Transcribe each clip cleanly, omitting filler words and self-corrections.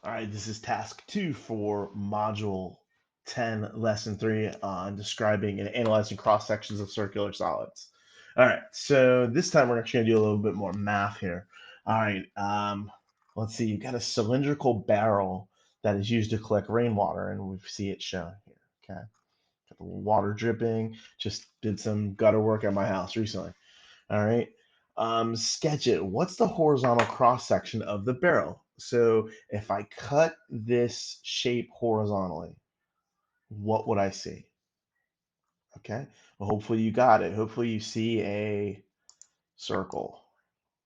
All right, this is task 2 for module 10, lesson 3 on describing and analyzing cross sections of circular solids. All right, so this time we're actually going to do a little bit more math here. All right, let's see. You've got a cylindrical barrel that is used to collect rainwater, and we see it shown here. Okay, got the water dripping. Just did some gutter work at my house recently. All right. Sketch it. What's the horizontal cross section of the barrel? So if I cut this shape horizontally, what would I see? Okay. Well, hopefully you got it. Hopefully you see a circle.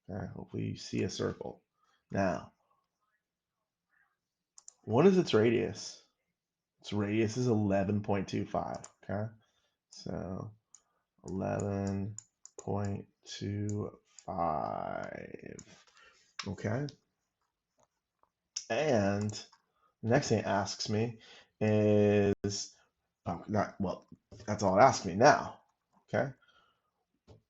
Okay. Hopefully you see a circle. Now, what is its radius? Its radius is 11.25. Okay. So 11.25. Okay. And the next thing it asks me is, not well, that's all it asks me now. Okay.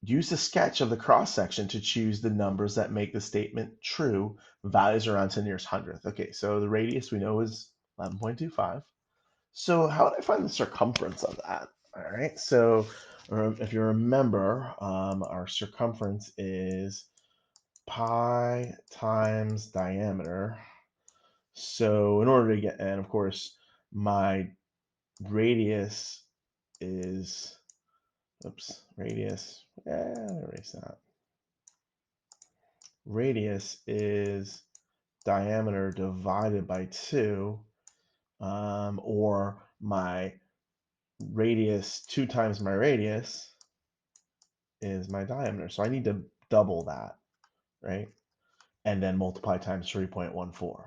Use the sketch of the cross section to choose the numbers that make the statement true. Values around 10 nearest hundredth. Okay, so the radius we know is 11.25. So how would I find the circumference of that? All right. So if you remember, our circumference is pi times diameter. So in order to get, and of course, my radius is, oops, radius, erase that. Radius is diameter divided by 2, or my radius, 2 times my radius is my diameter. So I need to double that, right? And then multiply times 3.14.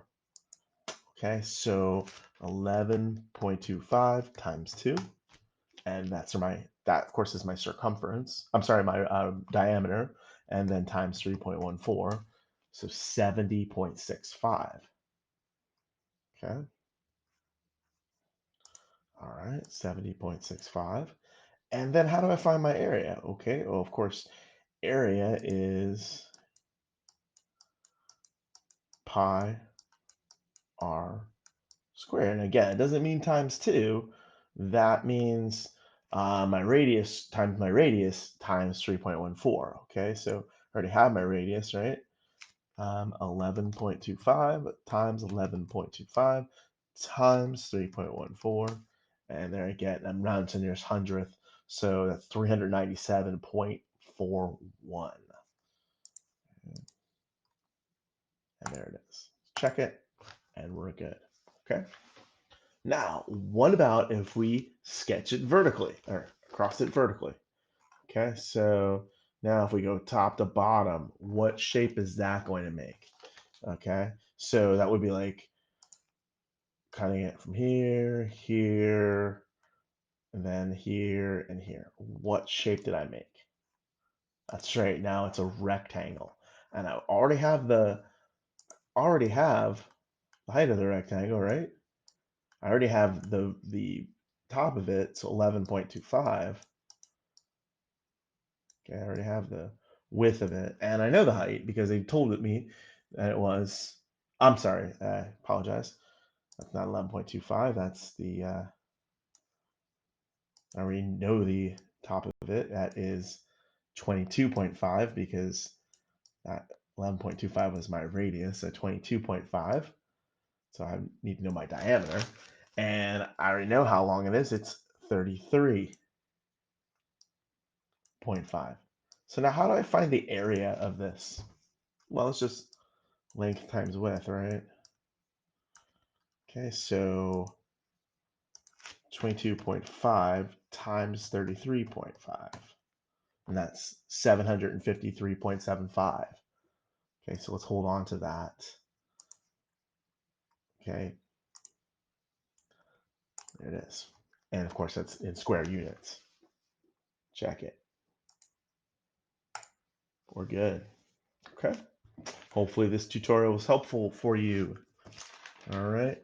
Okay, so 11.25 times 2. And that's my, that of course is my circumference. I'm sorry, my diameter, and then times 3.14, so 70.65. Okay. All right, 70.65. And then how do I find my area? Okay, well, of course, area is pi r squared. And again, it doesn't mean times 2. That means my radius times 3.14. Okay, so I already have my radius, right? 11.25 times 11.25 times 3.14. And there I get, I'm rounding to the nearest hundredth. So that's 397.41. And there it is. Check it, and we're good. Okay. Now, what about if we sketch it vertically or cross it vertically? Okay, so now if we go top to bottom, what shape is that going to make? Okay, so that would be like cutting it from here, here, and then here and here. What shape did I make? That's right. Now it's a rectangle, and I already have the height of the rectangle, right? I already have the top of it, so 11.25. Okay, I already have the width of it, and I know the height because they told me that it was. I'm sorry, I apologize. That's not 11.25. That's the. I already know the top of it. That is 22.5 because that 11.25 was my radius, so 22.5. So I need to know my diameter, and I already know how long it is. It's 33.5. So now how do I find the area of this? Well, it's just length times width, right? Okay, so 22.5 times 33.5, and that's 753.75. Okay, so let's hold on to that. Okay, there it is. And of course, that's in square units. Check it. We're good. Okay. Hopefully this tutorial was helpful for you. All right.